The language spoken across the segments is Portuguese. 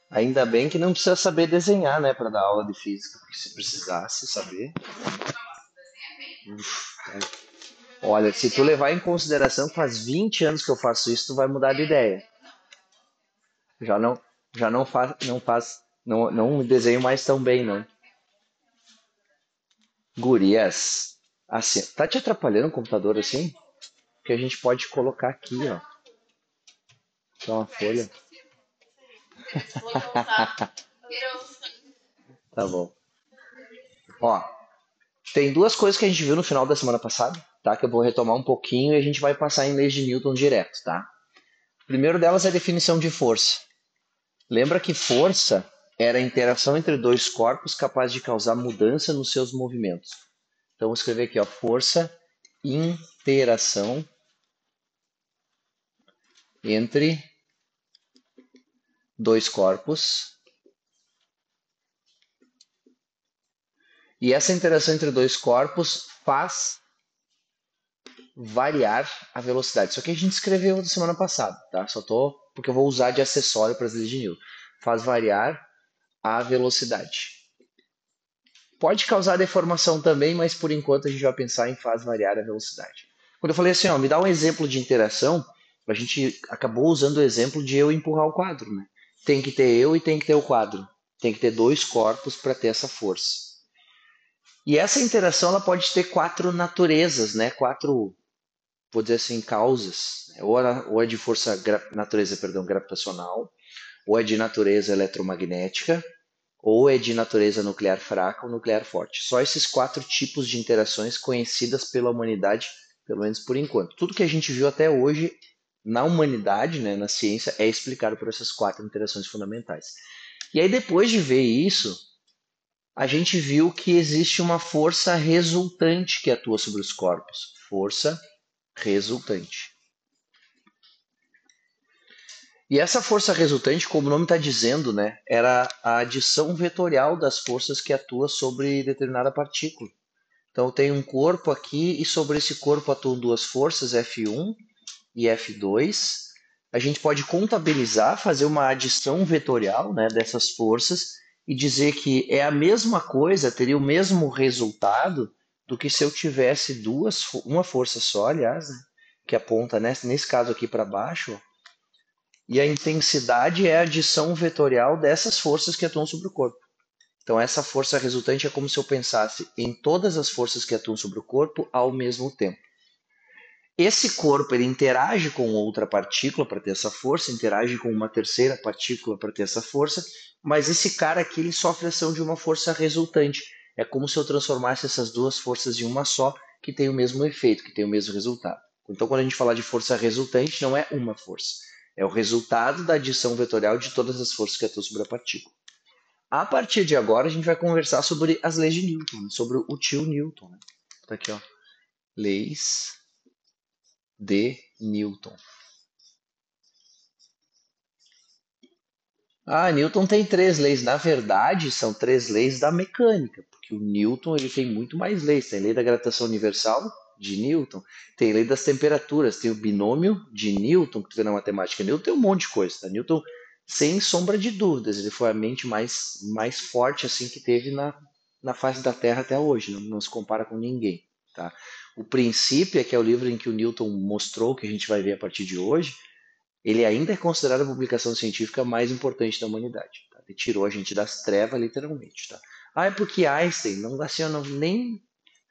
Ainda bem que não precisa saber desenhar, né, para dar aula de física, porque se precisasse saber. Olha, se tu levar em consideração que faz 20 anos que eu faço isso, tu vai mudar de ideia. Já não, já não me desenho mais tão bem, não. Gurias, assim, tá te atrapalhando o computador assim? Que a gente pode colocar aqui, ó. Só uma folha. Tá bom. Ó, tem duas coisas que a gente viu no final da semana passada, tá? Que eu vou retomar um pouquinho e a gente vai passar em leis de Newton direto, tá? O primeiro delas é a definição de força. Lembra que força era a interação entre dois corpos capaz de causar mudança nos seus movimentos. Então, vou escrever aqui, ó, força, interação entre dois corpos. E essa interação entre dois corpos faz variar a velocidade. Isso aqui a gente escreveu na semana passada, tá? Só tô porque eu vou usar de acessório para as leis de Newton. Faz variar a velocidade. Pode causar deformação também, mas por enquanto a gente vai pensar em faz variar a velocidade. Quando eu falei assim, ó, me dá um exemplo de interação, a gente acabou usando o exemplo de eu empurrar o quadro, né? Tem que ter eu e tem que ter o quadro. Tem que ter dois corpos para ter essa força. E essa interação ela pode ter quatro naturezas, né? Quatro, vou dizer assim, causas. Ou é de força, natureza, perdão, gravitacional, ou é de natureza eletromagnética, ou é de natureza nuclear fraca ou nuclear forte. Só esses quatro tipos de interações conhecidas pela humanidade, pelo menos por enquanto. Tudo que a gente viu até hoje na humanidade, né, na ciência, é explicado por essas quatro interações fundamentais. E aí, depois de ver isso, a gente viu que existe uma força resultante que atua sobre os corpos. Força resultante. E essa força resultante, como o nome está dizendo, né, era a adição vetorial das forças que atua sobre determinada partícula. Então tem um corpo aqui e sobre esse corpo atuam duas forças, F1 e F2. A gente pode contabilizar, fazer uma adição vetorial, né, dessas forças e dizer que é a mesma coisa, teria o mesmo resultado do que se eu tivesse uma força só, aliás, né, que aponta nesse caso aqui para baixo, e a intensidade é a adição vetorial dessas forças que atuam sobre o corpo. Então, essa força resultante é como se eu pensasse em todas as forças que atuam sobre o corpo ao mesmo tempo. Esse corpo ele interage com outra partícula para ter essa força, interage com uma terceira partícula para ter essa força, mas esse cara aqui ele sofre ação de uma força resultante. É como se eu transformasse essas duas forças em uma só, que tem o mesmo efeito, que tem o mesmo resultado. Então, quando a gente fala de força resultante, não é uma força. É o resultado da adição vetorial de todas as forças que atuam sobre a partícula. A partir de agora, a gente vai conversar sobre as leis de Newton, sobre o tio Newton. Né? Tá aqui, ó. Leis de Newton. Ah, Newton tem três leis. Na verdade, são três leis da mecânica, porque o Newton ele tem muito mais leis. Tem lei da gravitação universal de Newton, tem lei das temperaturas, tem o binômio de Newton, que tu vê na matemática. Newton tem um monte de coisa. Tá? Newton, sem sombra de dúvidas, ele foi a mente mais forte assim que teve na face da Terra até hoje. Não se compara com ninguém. Tá? O Princípio, que é o livro em que o Newton mostrou, que a gente vai ver a partir de hoje, ele ainda é considerado a publicação científica mais importante da humanidade. Tá? Ele tirou a gente das trevas, literalmente. Tá? Ah, é porque Einstein não, assim,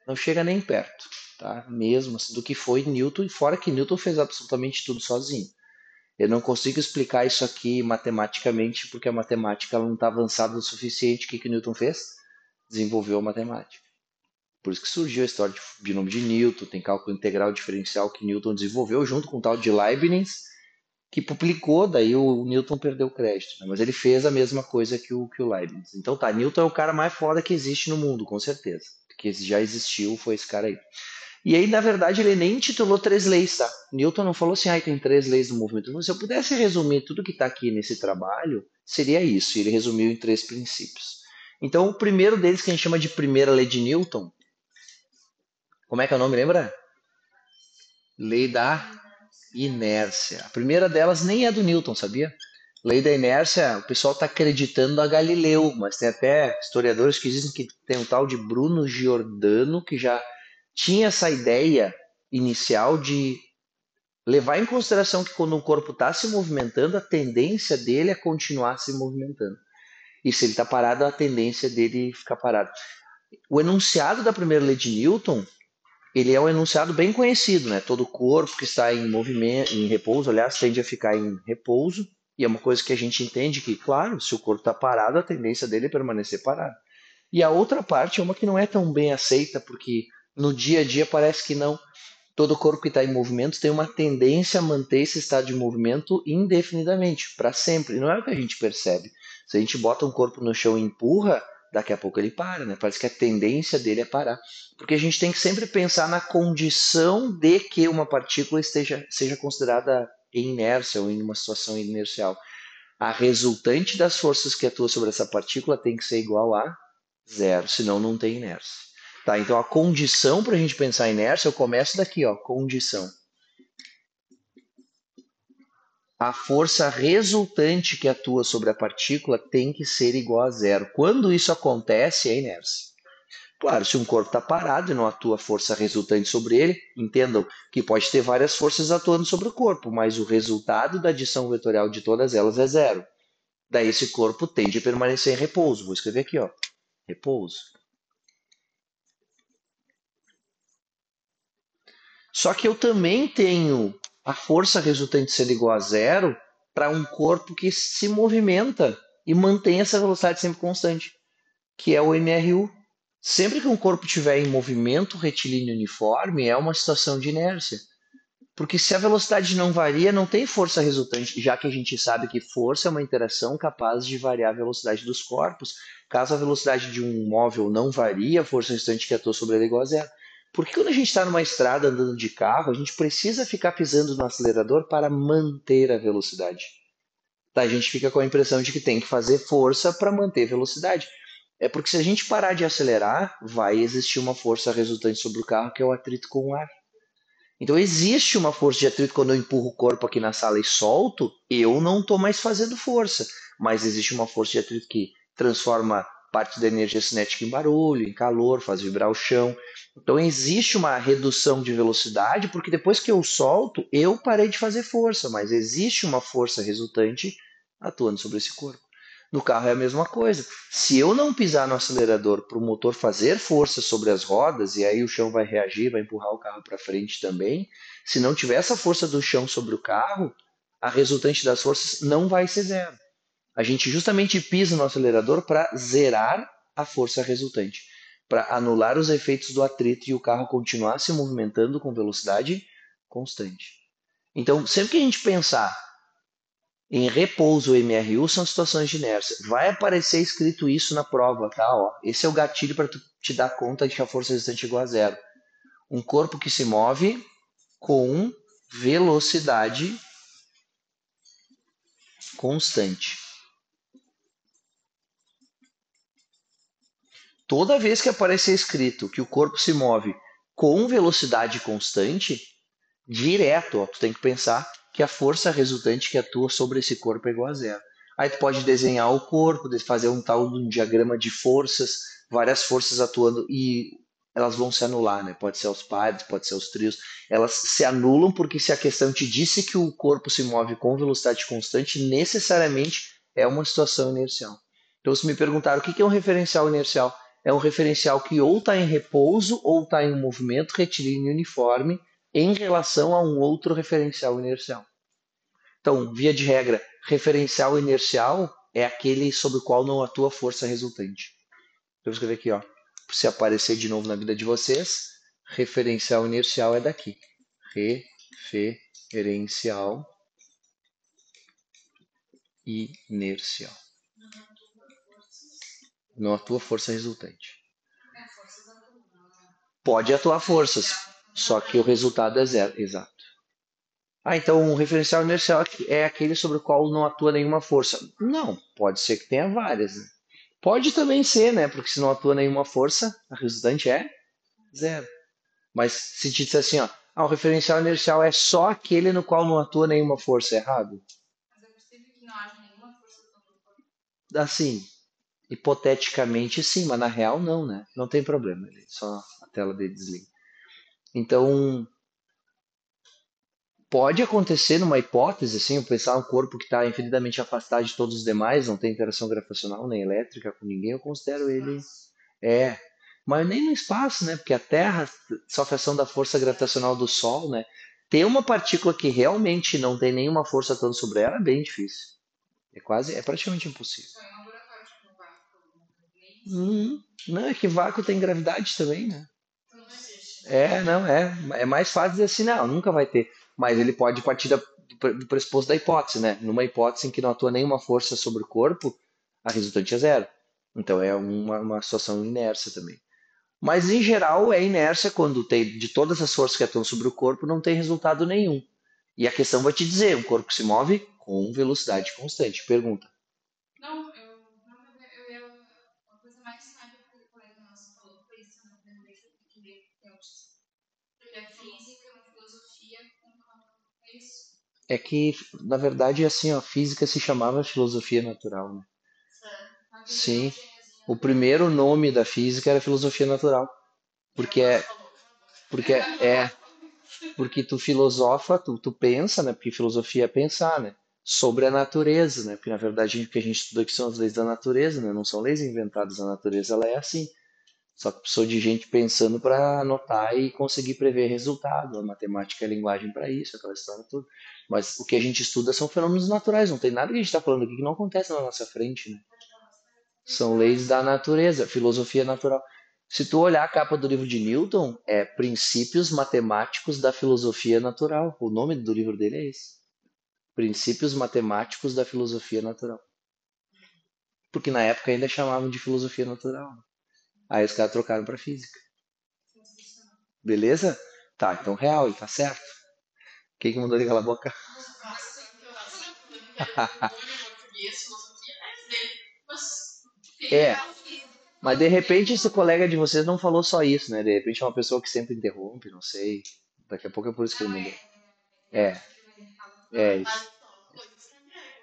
não chega nem perto, tá? Mesmo assim, do que foi Newton, e fora que Newton fez absolutamente tudo sozinho. Eu não consigo explicar isso aqui matematicamente, porque a matemática ela não está avançada o suficiente. O que, que Newton fez? Desenvolveu a matemática. Por isso que surgiu a história de binômio de Newton, tem cálculo integral diferencial que Newton desenvolveu junto com o tal de Leibniz, que publicou, daí o Newton perdeu o crédito, né? Mas ele fez a mesma coisa que o Leibniz. Então tá, Newton é o cara mais foda que existe no mundo, com certeza. Que já existiu, foi esse cara aí. E aí, na verdade, ele nem intitulou três leis, tá? Newton não falou assim, ah, tem três leis do movimento. Mas se eu pudesse resumir tudo que está aqui nesse trabalho, seria isso. Ele resumiu em três princípios. Então, o primeiro deles, que a gente chama de primeira lei de Newton, como é que é o nome, lembra? Lei da inércia. A primeira delas nem é do Newton, sabia? Lei da inércia, o pessoal está acreditando a Galileu, mas tem até historiadores que dizem que tem um tal de Bruno Giordano que já tinha essa ideia inicial de levar em consideração que quando um corpo está se movimentando, a tendência dele é continuar se movimentando. E se ele está parado, a tendência dele é ficar parado. O enunciado da primeira lei de Newton, ele é um enunciado bem conhecido, né? Todo corpo que está em movimento, em repouso, aliás, tende a ficar em repouso. E é uma coisa que a gente entende que, claro, se o corpo está parado, a tendência dele é permanecer parado. E a outra parte é uma que não é tão bem aceita, porque no dia a dia parece que não. Todo corpo que está em movimento tem uma tendência a manter esse estado de movimento indefinidamente, para sempre. Não é o que a gente percebe. Se a gente bota um corpo no chão e empurra, daqui a pouco ele para, né? Parece que a tendência dele é parar. Porque a gente tem que sempre pensar na condição de que uma partícula seja considerada em inércia ou em uma situação inercial. A resultante das forças que atuam sobre essa partícula tem que ser igual a zero, senão não tem inércia. Tá, então a condição para a gente pensar em inércia, eu começo daqui, ó, condição. A força resultante que atua sobre a partícula tem que ser igual a zero. Quando isso acontece, é inércia. Claro, se um corpo está parado e não atua força resultante sobre ele, entendam que pode ter várias forças atuando sobre o corpo, mas o resultado da adição vetorial de todas elas é zero. Daí esse corpo tende a permanecer em repouso. Vou escrever aqui, ó, repouso. Só que eu também tenho a força resultante sendo igual a zero para um corpo que se movimenta e mantém essa velocidade sempre constante, que é o MRU. Sempre que um corpo estiver em movimento retilíneo uniforme, é uma situação de inércia. Porque se a velocidade não varia, não tem força resultante, já que a gente sabe que força é uma interação capaz de variar a velocidade dos corpos. Caso a velocidade de um móvel não varie, a força resultante que atua sobre ele é igual a zero. Porque quando a gente está numa estrada andando de carro, a gente precisa ficar pisando no acelerador para manter a velocidade. Tá? A gente fica com a impressão de que tem que fazer força para manter a velocidade. É porque se a gente parar de acelerar, vai existir uma força resultante sobre o carro, que é o atrito com o ar. Então existe uma força de atrito quando eu empurro o corpo aqui na sala e solto, eu não estou mais fazendo força, mas existe uma força de atrito que transforma parte da energia cinética em barulho, em calor, faz vibrar o chão. Então existe uma redução de velocidade, porque depois que eu solto, eu parei de fazer força, mas existe uma força resultante atuando sobre esse corpo. No carro é a mesma coisa. Se eu não pisar no acelerador para o motor fazer força sobre as rodas, e aí o chão vai reagir, vai empurrar o carro para frente também, se não tiver essa força do chão sobre o carro, a resultante das forças não vai ser zero. A gente justamente pisa no acelerador para zerar a força resultante, para anular os efeitos do atrito e o carro continuar se movimentando com velocidade constante. Então, sempre que a gente pensar em repouso ou MRU são situações de inércia. Vai aparecer escrito isso na prova, tá? Ó, esse é o gatilho para tu te dar conta de que a força resultante é igual a zero. Um corpo que se move com velocidade constante. Toda vez que aparecer escrito que o corpo se move com velocidade constante, direto, ó, tu tem que pensar que a força resultante que atua sobre esse corpo é igual a zero. Aí tu pode desenhar o corpo, fazer um tal de um diagrama de forças, várias forças atuando e elas vão se anular, né? Pode ser os pares, pode ser os trios. Elas se anulam porque se a questão te disse que o corpo se move com velocidade constante, necessariamente é uma situação inercial. Então, se me perguntaram o que é um referencial inercial, é um referencial que ou está em repouso ou está em um movimento retilíneo uniforme em relação a um outro referencial inercial. Então, via de regra, referencial inercial é aquele sobre o qual não atua força resultante. Eu vou escrever aqui, ó, para se aparecer de novo na vida de vocês, referencial inercial é daqui. Referencial inercial. Não atua força resultante. Pode atuar forças, só que o resultado é zero. Exato. Ah, então o referencial inercial é aquele sobre o qual não atua nenhuma força. Não, pode ser que tenha várias. Né? Pode também ser, né? Porque se não atua nenhuma força, a resultante é zero. Mas se te disser assim, ó, o referencial inercial é só aquele no qual não atua nenhuma força, é errado? assim, hipoteticamente sim, mas na real não, né? Não tem problema, só a tela dele desliga. Então, pode acontecer numa hipótese, assim, eu pensar um corpo que está infinitamente afastado de todos os demais, não tem interação gravitacional nem elétrica com ninguém, eu considero ele é, mas nem no espaço, né? Porque a Terra sofre ação da força gravitacional do Sol, né? Ter uma partícula que realmente não tem nenhuma força atuando sobre ela é bem difícil. É praticamente impossível. Não, é que vácuo tem gravidade também, né? Não, é mais fácil dizer assim, não, nunca vai ter. Mas ele pode partir do pressuposto da hipótese, né? Numa hipótese em que não atua nenhuma força sobre o corpo, a resultante é zero. Então é uma situação inércia também. Mas em geral é inércia quando tem de todas as forças que atuam sobre o corpo não tem resultado nenhum. E a questão vai te dizer, um corpo que se move com velocidade constante. Pergunta. É que, na verdade, assim, a física se chamava filosofia natural, né? Sim. O primeiro nome da física era filosofia natural, porque porque é, porque tu filosofa, tu pensa, né? Porque filosofia é pensar, né? Sobre a natureza, né? Porque na verdade o que a gente estuda aqui são as leis da natureza, né? Não são leis inventadas, a natureza ela é assim. Só que precisou de gente pensando para anotar e conseguir prever resultado. A matemática é a linguagem para isso, aquela história toda. Mas o que a gente estuda são fenômenos naturais, não tem nada que a gente está falando aqui que não acontece na nossa frente, né? São leis da natureza, filosofia natural. Se tu olhar a capa do livro de Newton, é Princípios Matemáticos da Filosofia Natural. O nome do livro dele é esse. Princípios Matemáticos da Filosofia Natural. Porque na época ainda chamavam de filosofia natural. Aí os caras trocaram para física. Beleza? Tá, então real, ele tá certo. Quem que mandou ele calar a boca? É, mas de repente esse colega de vocês não falou só isso, né? De repente é uma pessoa que sempre interrompe, não sei. Daqui a pouco é por isso que ele mandou. É, isso.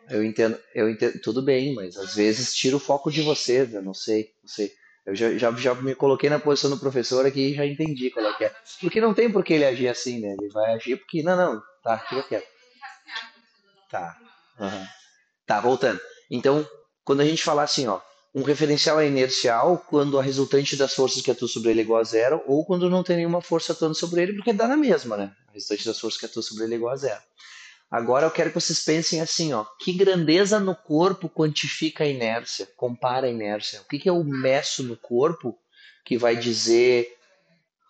Eu entendo, tudo bem, mas às vezes tira o foco de você, né? Não sei, não sei. Eu já me coloquei na posição do professor aqui e já entendi qual é que é. Porque não tem por que ele agir assim, né? Ele vai agir porque, não, tá, fica quieto. Tá. Aham. Tá, voltando. Então, quando a gente falar assim, ó, um referencial é inercial quando a resultante das forças que atuam sobre ele é igual a zero, ou quando não tem nenhuma força atuando sobre ele, porque dá na mesma, né? A resultante das forças que atuam sobre ele é igual a zero. Agora eu quero que vocês pensem assim, ó, que grandeza no corpo quantifica a inércia, compara a inércia. O que é o meço no corpo que vai dizer,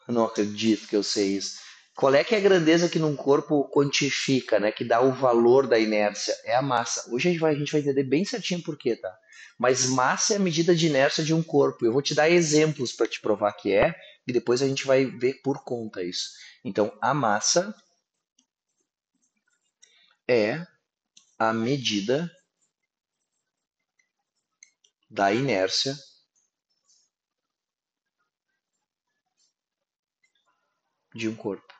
eu não acredito que eu sei isso. Qual é que é a grandeza que num corpo quantifica, né, que dá o valor da inércia? É a massa. Hoje a gente vai entender bem certinho por quê, tá? Mas massa é a medida de inércia de um corpo. Eu vou te dar exemplos para te provar que é, e depois a gente vai ver por conta isso. Então, a massa é a medida da inércia de um corpo.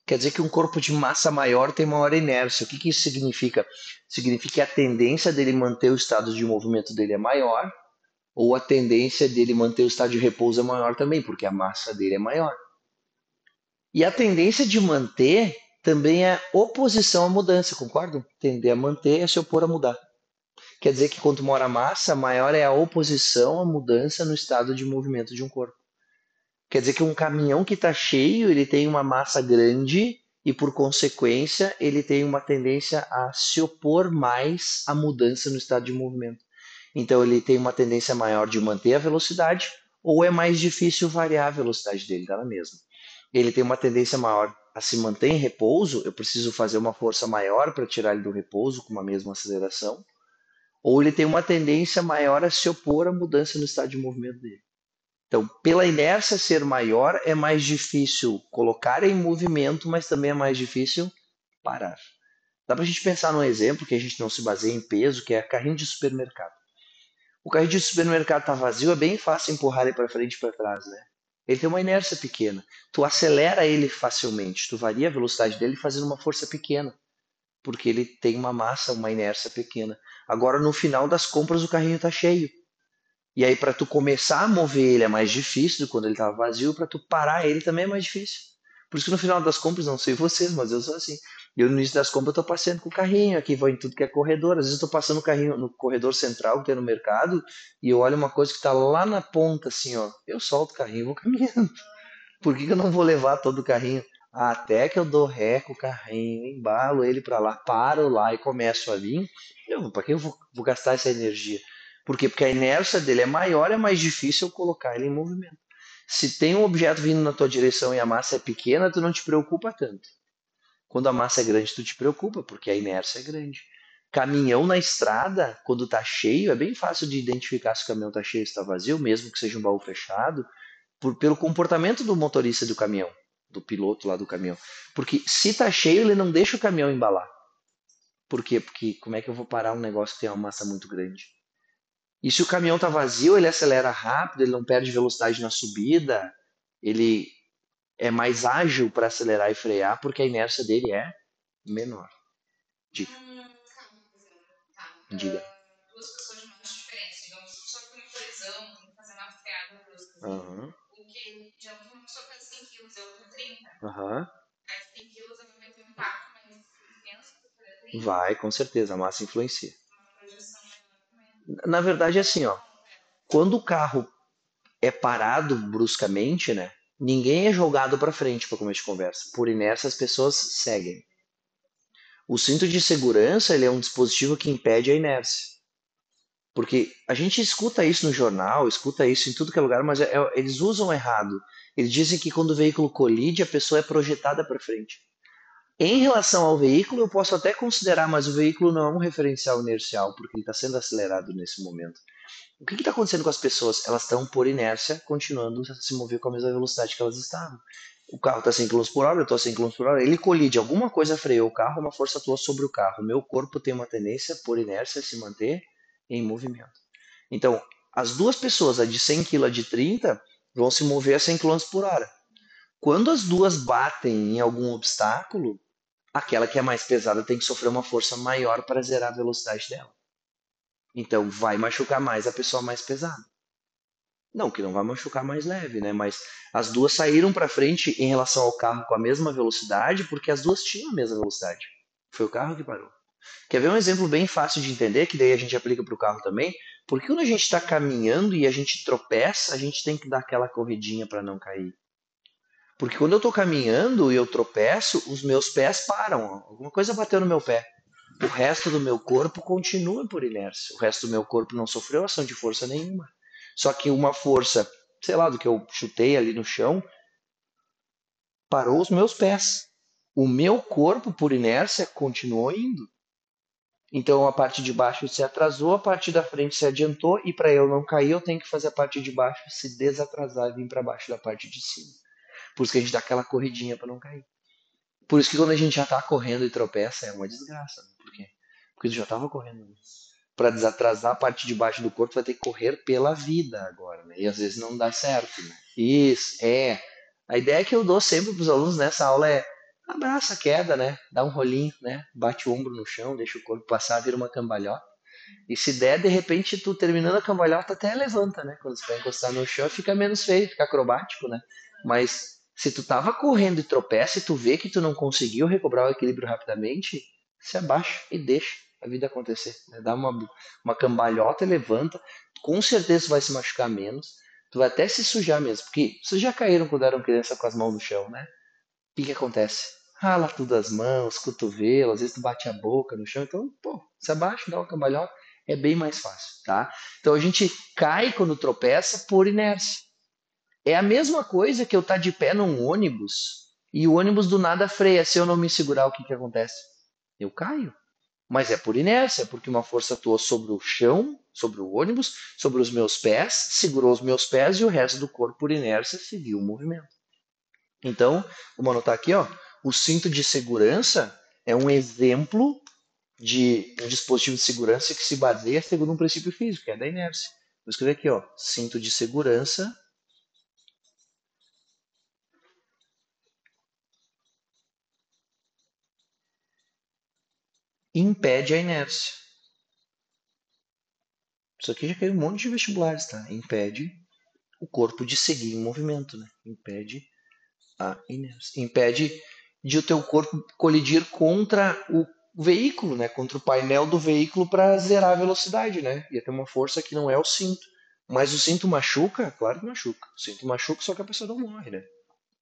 Quer dizer que um corpo de massa maior tem maior inércia. O que isso significa? Significa que a tendência dele manter o estado de movimento dele é maior, ou a tendência dele manter o estado de repouso é maior também, porque a massa dele é maior. E a tendência de manter também é oposição à mudança, concordam? Tender a manter é se opor a mudar. Quer dizer que quanto maior a massa, maior é a oposição à mudança no estado de movimento de um corpo. Quer dizer que um caminhão que está cheio, ele tem uma massa grande e, por consequência, ele tem uma tendência a se opor mais à mudança no estado de movimento. Então, ele tem uma tendência maior de manter a velocidade ou é mais difícil variar a velocidade dele, tá na mesma. Ele tem uma tendência maior a se manter em repouso, eu preciso fazer uma força maior para tirar ele do repouso com uma mesma aceleração, ou ele tem uma tendência maior a se opor à mudança no estado de movimento dele. Então, pela inércia ser maior, é mais difícil colocar em movimento, mas também é mais difícil parar. Dá para a gente pensar num exemplo que a gente não se baseia em peso, que é carrinho de supermercado. O carrinho de supermercado está vazio, é bem fácil empurrar ele para frente e para trás, né? Ele tem uma inércia pequena. Tu acelera ele facilmente, tu varia a velocidade dele fazendo uma força pequena. porque ele tem uma massa, uma inércia pequena. Agora, no final das compras, o carrinho está cheio. E aí, para tu começar a mover ele é mais difícil do que quando ele estava vazio, para tu parar ele também é mais difícil. Por isso que no final das compras, não sei vocês, mas eu sou assim. Eu no início das compras eu tô passeando com o carrinho, aqui vou em tudo que é corredor. Às vezes eu tô passando o carrinho no corredor central que tem no mercado e eu olho uma coisa que tá lá na ponta, assim, ó. Eu solto o carrinho e vou caminhando. Por que que eu não vou levar todo o carrinho? Até que eu dou ré com o carrinho, embalo ele para lá, paro lá e começo a vir. Eu, para que eu vou gastar essa energia? Por quê? Porque a inércia dele é maior, é mais difícil eu colocar ele em movimento. Se tem um objeto vindo na tua direção e a massa é pequena, tu não te preocupa tanto. Quando a massa é grande, tu te preocupa, porque a inércia é grande. Caminhão na estrada, quando tá cheio, é bem fácil de identificar se o caminhão tá cheio ou está vazio, mesmo que seja um baú fechado pelo comportamento do motorista do caminhão, do piloto lá do caminhão. Porque se tá cheio, ele não deixa o caminhão embalar. Por quê? Porque como é que eu vou parar um negócio que tem uma massa muito grande? E se o caminhão tá vazio, ele acelera rápido, ele não perde velocidade na subida, ele é mais ágil para acelerar e frear, porque a inércia dele é menor. Diga. Diga. Aham. Aham. Vai, com certeza, a massa influencia. Na verdade, é assim, ó. Quando o carro é parado bruscamente, né? Ninguém é jogado para frente para começo de conversa. Por inércia, as pessoas seguem. O cinto de segurança ele é um dispositivo que impede a inércia. Porque a gente escuta isso no jornal, escuta isso em tudo que é lugar, mas eles usam errado. Eles dizem que quando o veículo colide, a pessoa é projetada para frente. Em relação ao veículo, eu posso até considerar, mas o veículo não é um referencial inercial, porque ele está sendo acelerado nesse momento. O que está acontecendo com as pessoas? Elas estão, por inércia, continuando a se mover com a mesma velocidade que elas estavam. O carro está 100 km por hora, eu estou a 100 km por hora, ele colide, alguma coisa freou o carro, uma força atua sobre o carro. O meu corpo tem uma tendência, por inércia, a se manter em movimento. Então, as duas pessoas, a de 100 kg e a de 30, vão se mover a 100 km por hora. Quando as duas batem em algum obstáculo, aquela que é mais pesada tem que sofrer uma força maior para zerar a velocidade dela. Então, vai machucar mais a pessoa mais pesada. Não, que não vai machucar mais leve, né? Mas as duas saíram para frente em relação ao carro com a mesma velocidade, porque as duas tinham a mesma velocidade. Foi o carro que parou. Quer ver um exemplo bem fácil de entender, que daí a gente aplica para o carro também? Porque quando a gente está caminhando e a gente tropeça, a gente tem que dar aquela corridinha para não cair. Porque quando eu estou caminhando e eu tropeço, os meus pés param. Alguma coisa bateu no meu pé. O resto do meu corpo continua por inércia. O resto do meu corpo não sofreu ação de força nenhuma. Só que uma força, sei lá, do que eu chutei ali no chão, parou os meus pés. O meu corpo, por inércia, continuou indo. Então a parte de baixo se atrasou, a parte da frente se adiantou, e para eu não cair, eu tenho que fazer a parte de baixo se desatrasar e vir para baixo da parte de cima. Por isso que a gente dá aquela corridinha para não cair. Por isso que quando a gente já tá correndo e tropeça, é uma desgraça. Né? Por quê? Porque tu já tava correndo. Para desatrasar a parte de baixo do corpo, vai ter que correr pela vida agora, né? E às vezes não dá certo, né? Isso, é. A ideia que eu dou sempre para os alunos nessa aula é abraça a queda, né? Dá um rolinho, né? Bate o ombro no chão, deixa o corpo passar, vira uma cambalhota. E se der, de repente, tu terminando a cambalhota até levanta, né? Quando você vai encostar no chão, fica menos feio, fica acrobático, né? Mas se tu tava correndo e tropeça e tu vê que tu não conseguiu recobrar o equilíbrio rapidamente, se abaixa e deixa a vida acontecer. Né? Dá uma cambalhota e levanta. Com certeza tu vai se machucar menos. Tu vai até se sujar mesmo. Porque vocês já caíram quando eram criança com as mãos no chão, né? O que que acontece? Rala tudo as mãos, cotovelo, às vezes tu bate a boca no chão, então, pô, se abaixa, dá uma cambalhota, é bem mais fácil, tá? Então a gente cai quando tropeça por inércia. É a mesma coisa que eu estar de pé num ônibus e o ônibus do nada freia. Se eu não me segurar, o que que acontece? Eu caio. Mas é por inércia, porque uma força atuou sobre o chão, sobre o ônibus, sobre os meus pés, segurou os meus pés e o resto do corpo, por inércia, seguiu o movimento. Então, vamos anotar aqui, ó, o cinto de segurança é um exemplo de um dispositivo de segurança que se baseia segundo um princípio físico, que é da inércia. Vou escrever aqui, ó, cinto de segurança impede a inércia. Isso aqui já caiu um monte de vestibulares, tá? Impede o corpo de seguir em movimento, né? Impede a inércia. Impede de o teu corpo colidir contra o veículo, né? Contra o painel do veículo para zerar a velocidade, né? Ia ter uma força que não é o cinto. Mas o cinto machuca? Claro que machuca. O cinto machuca, só que a pessoa não morre, né?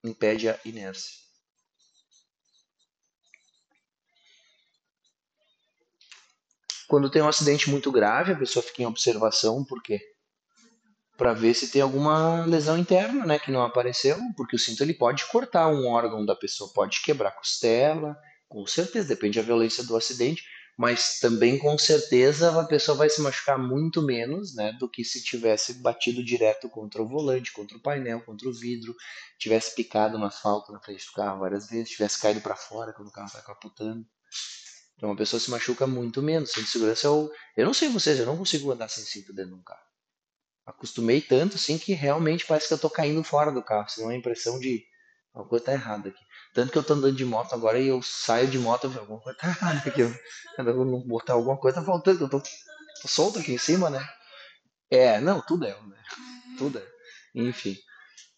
Impede a inércia. Quando tem um acidente muito grave, a pessoa fica em observação, por quê? Para ver se tem alguma lesão interna, né, que não apareceu, porque o cinto ele pode cortar um órgão da pessoa, pode quebrar costela, com certeza, depende da violência do acidente, mas também com certeza a pessoa vai se machucar muito menos, né, do que se tivesse batido direto contra o volante, contra o painel, contra o vidro, tivesse picado no asfalto na frente do carro várias vezes, tivesse caído para fora quando o carro está capotando. Então a pessoa se machuca muito menos. Cinto de segurança é o... Eu não sei vocês, eu não consigo andar sem cinto dentro de um carro. Acostumei tanto assim que realmente parece que eu tô caindo fora do carro. Senão a impressão de alguma coisa tá errada aqui. Tanto que eu tô andando de moto agora e eu saio de moto e falo, alguma coisa tá errada aqui. Eu não botar alguma coisa tá faltando. Tô solto aqui em cima, né? É, não, tudo é, né? Tudo é. Enfim.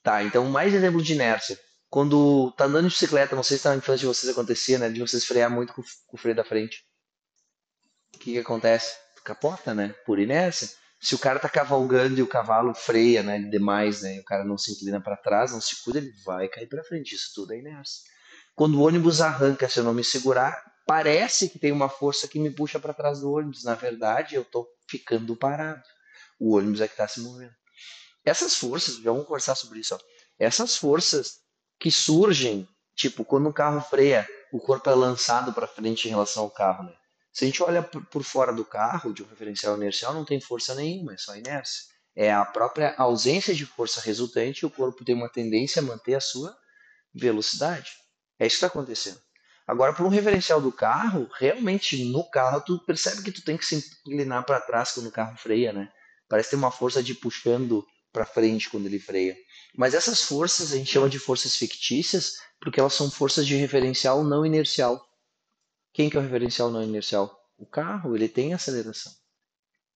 Tá, então mais exemplo de inércia. Quando tá andando de bicicleta, não sei se na infância de vocês acontecia, né? De vocês frear muito com o freio da frente. O que que acontece? Capota, né? Por inércia. Se o cara tá cavalgando e o cavalo freia, né, demais, né, e o cara não se inclina para trás, não se cuida, ele vai cair para frente. Isso tudo é inércia. Quando o ônibus arranca, se eu não me segurar, parece que tem uma força que me puxa para trás do ônibus. Na verdade, eu tô ficando parado. O ônibus é que está se movendo. Essas forças, já vamos conversar sobre isso, ó. Essas forças que surgem, tipo, quando o carro freia, o corpo é lançado para frente em relação ao carro, né? Se a gente olha por fora do carro, de um referencial inercial, não tem força nenhuma, é só inércia. É a própria ausência de força resultante e o corpo tem uma tendência a manter a sua velocidade. É isso que está acontecendo. Agora, para um referencial do carro, realmente no carro, tu percebe que tu tem que se inclinar para trás quando o carro freia, né? Parece ter uma força de puxando para frente quando ele freia. Mas essas forças a gente chama de forças fictícias porque elas são forças de referencial não inercial. Quem que é o referencial não inercial? O carro, ele tem aceleração.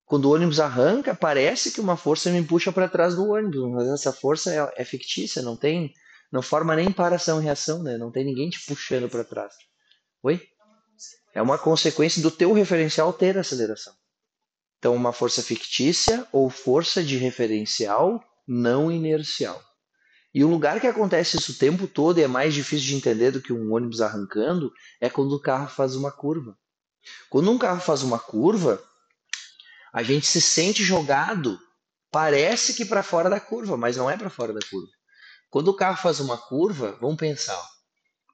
Quando o ônibus arranca, parece que uma força me puxa para trás do ônibus, mas essa força é fictícia, não forma nem paração e reação, né? Não tem ninguém te puxando para trás. Oi? É uma consequência do teu referencial ter aceleração. Então, uma força fictícia ou força de referencial não inercial. E um lugar que acontece isso o tempo todo e é mais difícil de entender do que um ônibus arrancando é quando o carro faz uma curva. Quando um carro faz uma curva, a gente se sente jogado, parece que para fora da curva, mas não é para fora da curva. Quando o carro faz uma curva, vamos pensar, ó,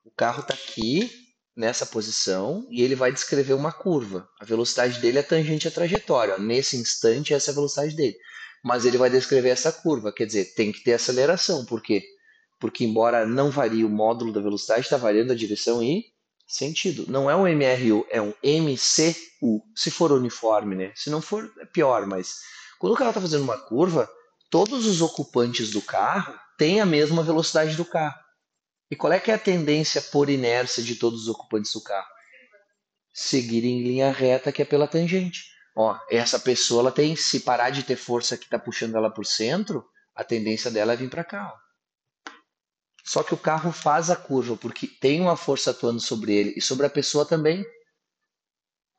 o carro está aqui nessa posição e ele vai descrever uma curva. A velocidade dele é tangente à trajetória. Ó. Nesse instante, essa é a velocidade dele. Mas ele vai descrever essa curva, quer dizer, tem que ter aceleração. Por quê? Porque, embora não varie o módulo da velocidade, está variando a direção e sentido. Não é um MRU, é um MCU. Se for uniforme, né? Se não for, é pior, mas quando o carro está fazendo uma curva, todos os ocupantes do carro têm a mesma velocidade do carro. E qual é que é a tendência por inércia de todos os ocupantes do carro? Seguir em linha reta, que é pela tangente. Ó, essa pessoa ela tem, se parar de ter força que está puxando ela para o centro, a tendência dela é vir para cá. Ó. Só que o carro faz a curva porque tem uma força atuando sobre ele e sobre a pessoa também.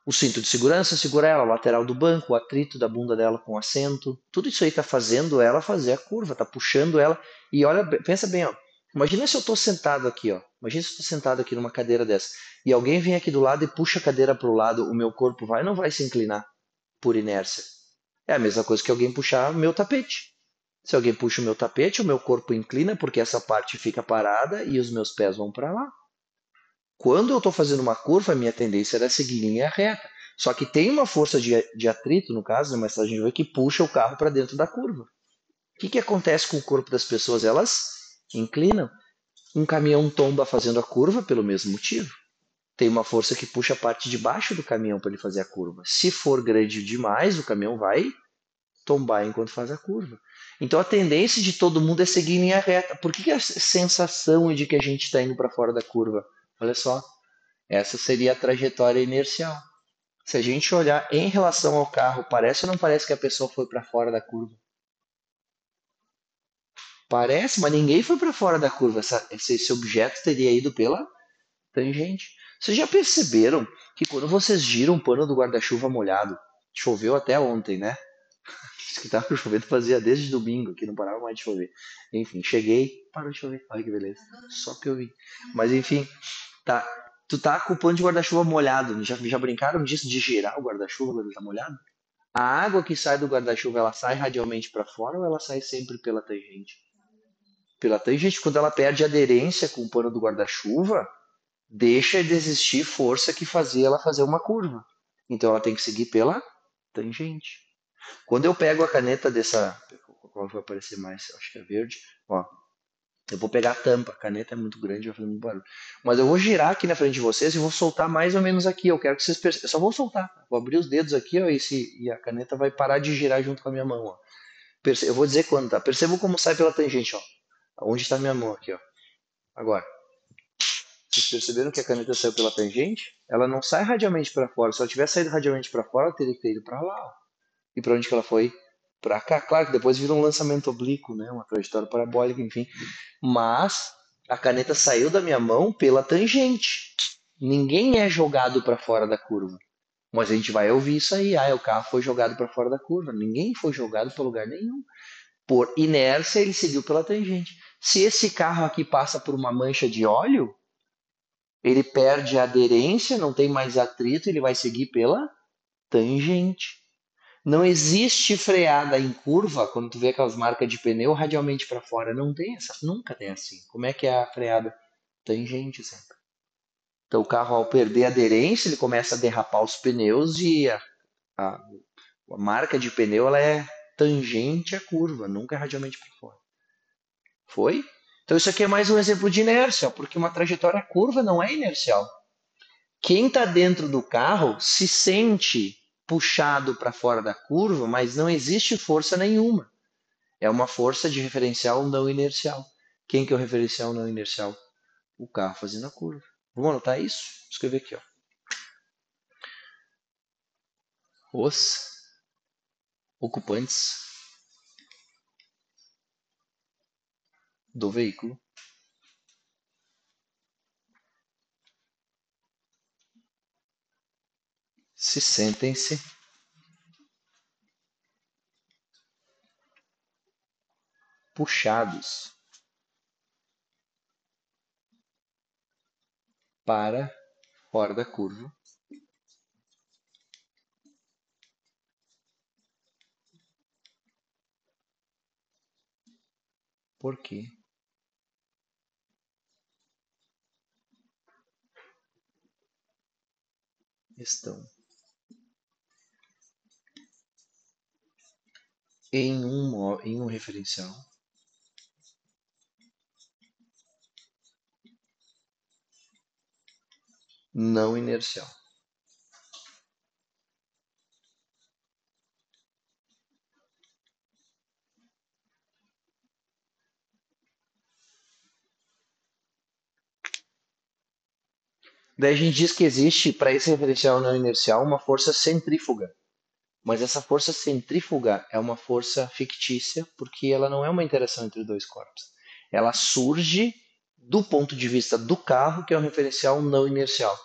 O cinto de segurança segura ela, o lateral do banco, o atrito da bunda dela com o assento. Tudo isso aí está fazendo ela fazer a curva, está puxando ela. E olha, pensa bem, ó. Imagina se eu estou sentado aqui, ó. Imagina se eu estou sentado aqui numa cadeira dessa. E alguém vem aqui do lado e puxa a cadeira para o lado, o meu corpo vai ou não vai se inclinar por inércia? É a mesma coisa que alguém puxar o meu tapete. Se alguém puxa o meu tapete, o meu corpo inclina porque essa parte fica parada e os meus pés vão para lá. Quando eu estou fazendo uma curva, a minha tendência era seguir linha reta. Só que tem uma força de atrito, no caso, mas a gente vê que puxa o carro para dentro da curva. O que acontece com o corpo das pessoas? Elas inclinam. Um caminhão tomba fazendo a curva pelo mesmo motivo. Tem uma força que puxa a parte de baixo do caminhão para ele fazer a curva. Se for grande demais, o caminhão vai tombar enquanto faz a curva. Então a tendência de todo mundo é seguir em linha reta. Por que a sensação de que a gente está indo para fora da curva? Olha só, essa seria a trajetória inercial. Se a gente olhar em relação ao carro, parece ou não parece que a pessoa foi para fora da curva? Parece, mas ninguém foi para fora da curva. Esse objeto teria ido pela tangente. Vocês já perceberam que quando vocês giram o pano do guarda-chuva molhado, choveu até ontem, né? Diz que tava chovendo fazia desde domingo, que não parava mais de chover. Enfim, cheguei, parou de chover. Olha que beleza. Só que eu vi. Mas enfim, tá. Tu tá com o pano de guarda-chuva molhado. Já brincaram disso de girar o guarda-chuva quando ele tá molhado? A água que sai do guarda-chuva, ela sai radialmente para fora ou ela sai sempre pela tangente? Pela tangente, quando ela perde aderência com o pano do guarda-chuva, deixa de existir força que fazia ela fazer uma curva. Então ela tem que seguir pela tangente. Quando eu pego a caneta dessa. Qual vai aparecer mais? Acho que é verde. Ó, eu vou pegar a tampa. A caneta é muito grande, vai fazer muito barulho. Mas eu vou girar aqui na frente de vocês e vou soltar mais ou menos aqui. Eu quero que vocês percebam. Eu só vou soltar. Vou abrir os dedos aqui, ó, e a caneta vai parar de girar junto com a minha mão. Ó. Eu vou dizer quando, tá? Percebam como sai pela tangente, ó. Onde está minha mão aqui, ó. Agora. Vocês perceberam que a caneta saiu pela tangente? Ela não sai radialmente para fora. Se ela tivesse saído radialmente para fora, ela teria que ter ido para lá. Ó. E para onde que ela foi? Para cá. Claro que depois vira um lançamento oblíquo, né? Uma trajetória parabólica, enfim. Mas a caneta saiu da minha mão pela tangente. Ninguém é jogado para fora da curva. Mas a gente vai ouvir isso aí. Ah, o carro foi jogado para fora da curva. Ninguém foi jogado para lugar nenhum. Por inércia, ele seguiu pela tangente. Se esse carro aqui passa por uma mancha de óleo, ele perde a aderência, não tem mais atrito, ele vai seguir pela tangente. Não existe freada em curva, quando tu vê aquelas marcas de pneu radialmente para fora, não tem essa, nunca tem assim. Como é que é a freada? Tangente sempre. Então o carro ao perder a aderência, ele começa a derrapar os pneus e a, a marca de pneu ela é tangente à curva, nunca é radialmente para fora. Foi? Então isso aqui é mais um exemplo de inércia, porque uma trajetória curva não é inercial. Quem está dentro do carro se sente puxado para fora da curva, mas não existe força nenhuma. É uma força de referencial não inercial. Quem que é o referencial não inercial? O carro fazendo a curva. Vamos anotar isso? Vou escrever aqui, ó. Os ocupantes do veículo se sentem-se puxados para fora da curva porque estão em um referencial não inercial. Daí a gente diz que existe, para esse referencial não inercial, uma força centrífuga. Mas essa força centrífuga é uma força fictícia, porque ela não é uma interação entre dois corpos. Ela surge do ponto de vista do carro, que é um referencial não inercial.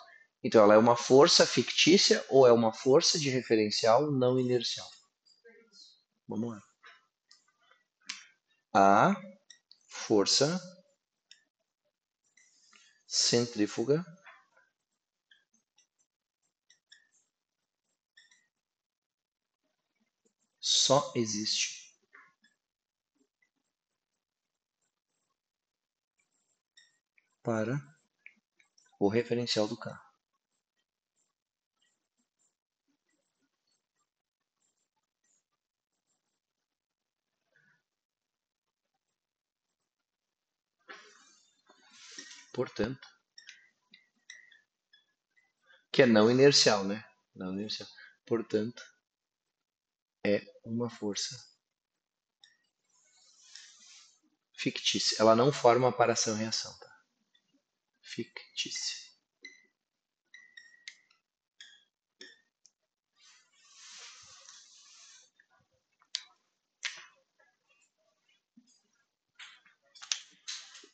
Então, ela é uma força fictícia ou é uma força de referencial não inercial? Vamos lá. A força centrífuga só existe para o referencial do carro. Portanto, que é não inercial, né? Não inercial. Portanto, é uma força fictícia. Ela não forma para ação-reação, tá? Fictícia.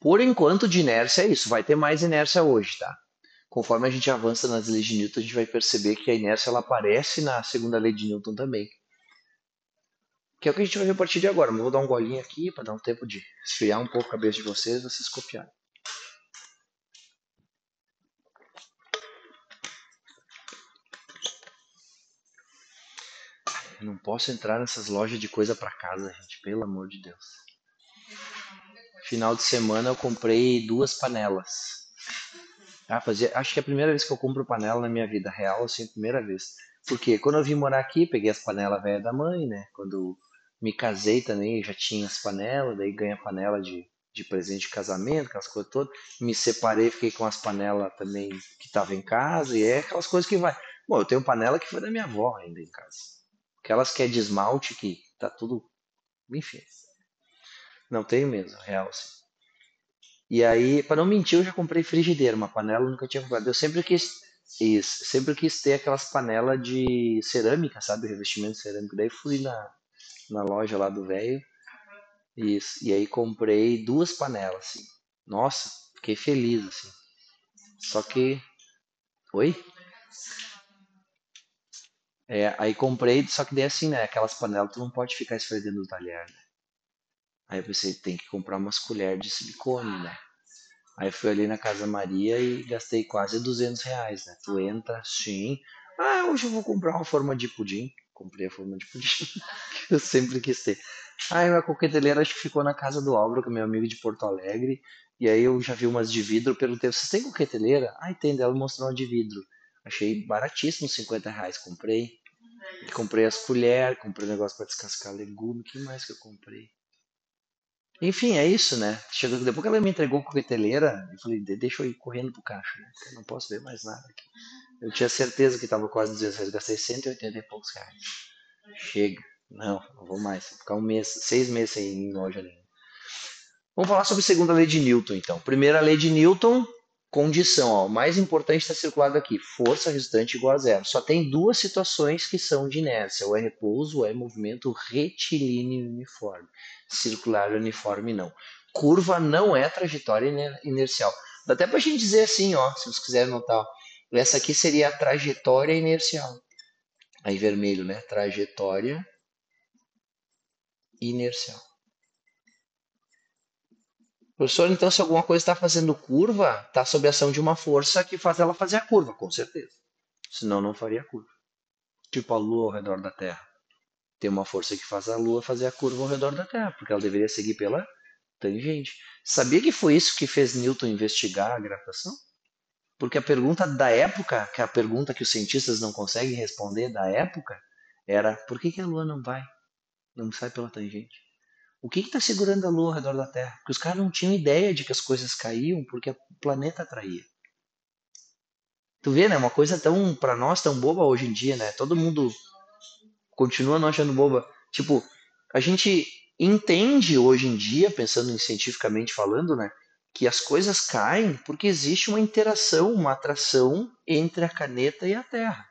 Por enquanto, de inércia é isso. Vai ter mais inércia hoje, tá? Conforme a gente avança nas leis de Newton, a gente vai perceber que a inércia ela aparece na segunda lei de Newton também. Que é o que a gente vai ver a partir de agora. Mas vou dar um golinho aqui para dar um tempo de esfriar um pouco a cabeça de vocês copiarem. Eu não posso entrar nessas lojas de coisa para casa, gente. Pelo amor de Deus. Final de semana eu comprei 2 panelas. Acho que é a primeira vez que eu compro panela na minha vida, real, assim, primeira vez. Porque quando eu vim morar aqui, peguei as panelas velhas da mãe, né? Quando me casei também, já tinha as panelas, daí ganhei a panela de presente de casamento, aquelas coisas todas. Me separei, fiquei com as panelas também que estavam em casa, e é aquelas coisas que vai. Bom, eu tenho panela que foi da minha avó ainda em casa. Aquelas que é de esmalte, que tá tudo. Enfim, não tenho mesmo, real, assim. E aí, para não mentir, eu já comprei frigideira, uma panela eu nunca tinha comprado. Eu sempre quis isso, sempre quis ter aquelas panelas de cerâmica, sabe, revestimento cerâmico. Daí fui na loja lá do velho, isso, e aí comprei 2 panelas, assim. Nossa, fiquei feliz, assim. Só que, oi? Aí comprei, só que daí assim, né, aquelas panelas tu não pode ficar esfregando no talher, né? Aí eu pensei, tem que comprar umas colheres de silicone, né? Aí fui ali na Casa Maria e gastei quase R$ 200, né? Tu entra, sim. Ah, hoje eu vou comprar uma forma de pudim. Comprei a forma de pudim que eu sempre quis ter. Aí minha coqueteleira acho que ficou na casa do Álvaro, que é meu amigo de Porto Alegre. E aí eu já vi umas de vidro, perguntei, vocês têm coqueteleira? Ah, tem, dela mostrou uma de vidro. Achei baratíssimo, R$ 50. Comprei. E comprei as colheres, comprei um negócio para descascar legume. O que mais que eu comprei? Enfim, é isso, né? Chegou, depois que ela me entregou a coqueteleira, eu falei, deixa eu ir correndo pro caixa, né? Eu não posso ver mais nada aqui. Eu tinha certeza que estava quase R$ 200, gastei 180 e poucos reais. Chega. Não vou mais. Vou ficar um mês, 6 meses sem ir em loja nenhuma. Vamos falar sobre a segunda lei de Newton, então. Primeira lei de Newton, condição, ó, o mais importante está circulado aqui, força resultante igual a zero. Só tem 2 situações que são de inércia, ou é repouso ou é movimento retilíneo uniforme. Circular uniforme não. Curva não é trajetória inercial. Dá até para a gente dizer assim, ó, se vocês quiserem notar, essa aqui seria a trajetória inercial. Aí vermelho, né? Trajetória inercial. Professor, então se alguma coisa está fazendo curva, está sob a ação de uma força que faz ela fazer a curva, com certeza. Senão não faria a curva. Tipo a Lua ao redor da Terra. Tem uma força que faz a Lua fazer a curva ao redor da Terra, porque ela deveria seguir pela tangente. Sabia que foi isso que fez Newton investigar a gravitação? Porque a pergunta da época, que é a pergunta que os cientistas não conseguem responder da época, era por que a Lua não sai pela tangente? O que está segurando a Lua ao redor da Terra? Porque os caras não tinham ideia de que as coisas caíam porque o planeta atraía. Tu vê, né? Uma coisa tão, pra nós, tão boba hoje em dia, né? Todo mundo continua não achando boba. Tipo, a gente entende hoje em dia, pensando em cientificamente falando, né? Que as coisas caem porque existe uma interação, uma atração entre a caneta e a Terra.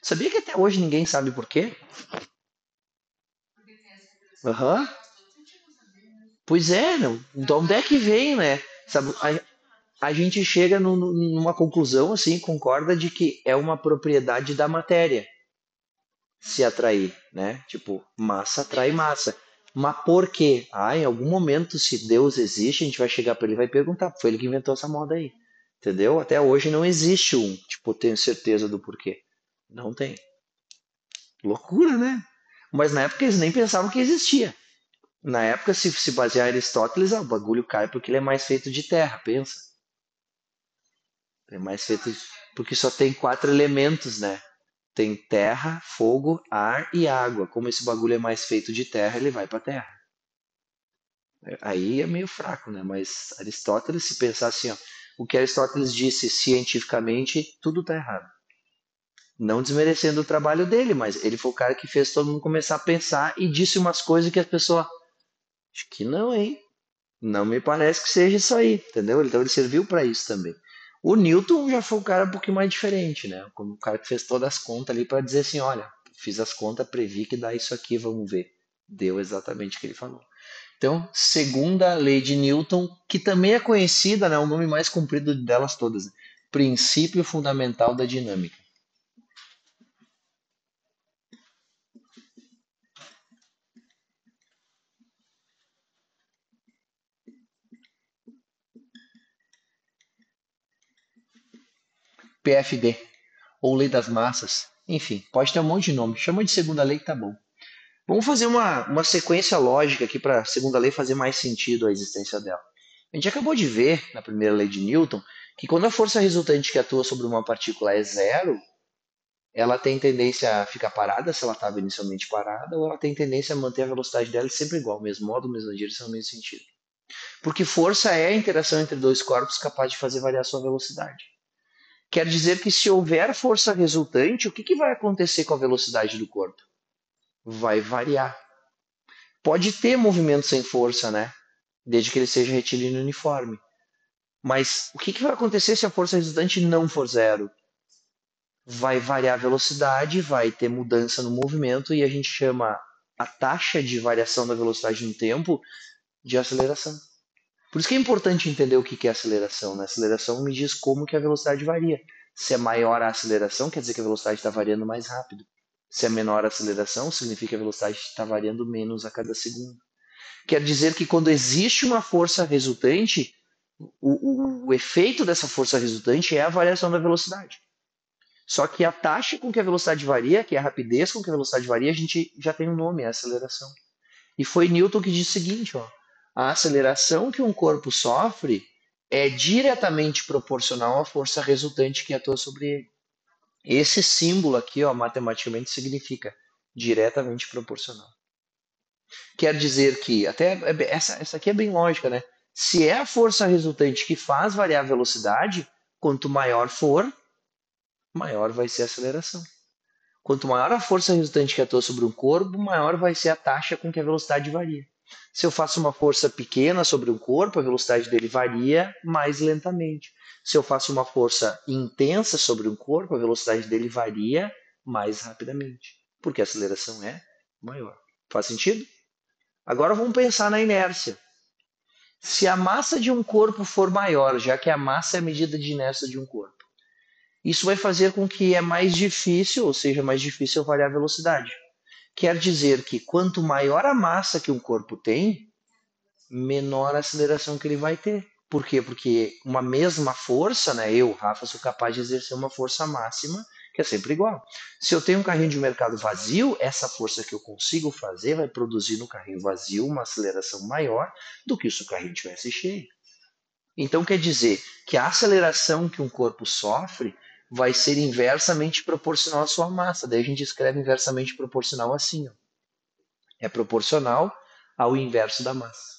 Sabia que até hoje ninguém sabe por quê? Aham. Uhum. Pois é, não. Então onde é que vem, né? Sabe, a gente chega numa conclusão, assim, concorda de que é uma propriedade da matéria se atrair, né? Tipo, massa atrai massa. Mas por quê? Ah, em algum momento, se Deus existe, a gente vai chegar para ele e vai perguntar. Foi ele que inventou essa moda aí. Entendeu? Até hoje não existe um, tipo, tenho certeza do porquê. Não tem. Loucura, né? Mas na época eles nem pensavam que existia. Na época, se basear em Aristóteles, o bagulho cai porque ele é mais feito de terra, pensa. É mais feito porque só tem 4 elementos, né? Tem terra, fogo, ar e água. Como esse bagulho é mais feito de terra, ele vai para terra. Aí é meio fraco, né? Mas Aristóteles, se pensar assim, ó, o que Aristóteles disse cientificamente, tudo tá errado. Não desmerecendo o trabalho dele, mas ele foi o cara que fez todo mundo começar a pensar e disse umas coisas que as pessoas, acho que não, hein? Não me parece que seja isso aí, entendeu? Então ele serviu para isso também. O Newton já foi um cara um pouquinho mais diferente, né? Como o cara que fez todas as contas ali para dizer assim, olha, fiz as contas, previ que dá isso aqui, vamos ver. Deu exatamente o que ele falou. Então, segunda lei de Newton, que também é conhecida, né, o nome mais comprido delas todas, né? Princípio fundamental da dinâmica. PFD, ou lei das massas. Enfim, pode ter um monte de nome. Chama de segunda lei que tá bom. Vamos fazer uma sequência lógica aqui para a segunda lei fazer mais sentido a existência dela. A gente acabou de ver, na primeira lei de Newton, que quando a força resultante que atua sobre uma partícula é zero, ela tem tendência a ficar parada se ela estava inicialmente parada, ou ela tem tendência a manter a velocidade dela sempre igual, mesmo modo, mesma direção, mesmo sentido. Porque força é a interação entre dois corpos capaz de fazer variar sua velocidade. Quer dizer que se houver força resultante, o que vai acontecer com a velocidade do corpo? Vai variar. Pode ter movimento sem força, né? Desde que ele seja retilíneo uniforme. Mas o que vai acontecer se a força resultante não for zero? Vai variar a velocidade, vai ter mudança no movimento e a gente chama a taxa de variação da velocidade no tempo de aceleração. Por isso que é importante entender o que é aceleração. Né? Aceleração me diz como que a velocidade varia. Se é maior a aceleração, quer dizer que a velocidade está variando mais rápido. Se é menor a aceleração, significa que a velocidade está variando menos a cada segundo. Quer dizer que quando existe uma força resultante, o efeito dessa força resultante é a variação da velocidade. Só que a taxa com que a velocidade varia, que é a rapidez com que a velocidade varia, a gente já tem um nome, é a aceleração. E foi Newton que disse o seguinte, ó, a aceleração que um corpo sofre é diretamente proporcional à força resultante que atua sobre ele. Esse símbolo aqui, ó, matematicamente significa diretamente proporcional. Quer dizer que, até essa aqui é bem lógica, né? Se é a força resultante que faz variar a velocidade, quanto maior for, maior vai ser a aceleração. Quanto maior a força resultante que atua sobre um corpo, maior vai ser a taxa com que a velocidade varia. Se eu faço uma força pequena sobre um corpo, a velocidade dele varia mais lentamente. Se eu faço uma força intensa sobre um corpo, a velocidade dele varia mais rapidamente, porque a aceleração é maior. Faz sentido? Agora vamos pensar na inércia. Se a massa de um corpo for maior, já que a massa é a medida de inércia de um corpo, isso vai fazer com que é mais difícil, ou seja, mais difícil variar a velocidade. Quer dizer que quanto maior a massa que um corpo tem, menor a aceleração que ele vai ter. Por quê? Porque uma mesma força, né? Eu, Rafa, sou capaz de exercer uma força máxima que é sempre igual. Se eu tenho um carrinho de mercado vazio, essa força que eu consigo fazer vai produzir no carrinho vazio uma aceleração maior do que se o carrinho tivesse cheio. Então quer dizer que a aceleração que um corpo sofre vai ser inversamente proporcional à sua massa. Daí a gente escreve inversamente proporcional assim, ó. É proporcional ao inverso da massa.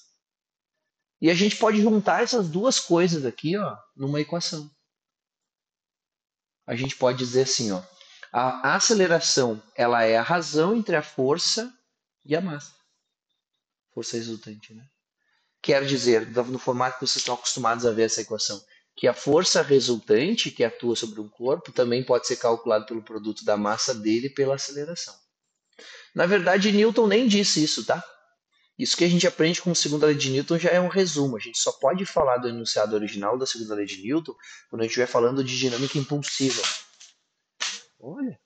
E a gente pode juntar essas duas coisas aqui, ó, numa equação. A gente pode dizer assim, ó, a aceleração, ela é a razão entre a força e a massa. Força resultante, né? Quer dizer, no formato que vocês estão acostumados a ver essa equação, que a força resultante que atua sobre um corpo também pode ser calculada pelo produto da massa dele pela aceleração. Na verdade, Newton nem disse isso, tá? Isso que a gente aprende como segunda lei de Newton já é um resumo. A gente só pode falar do enunciado original da segunda lei de Newton quando a gente estiver falando de dinâmica impulsiva. Olha,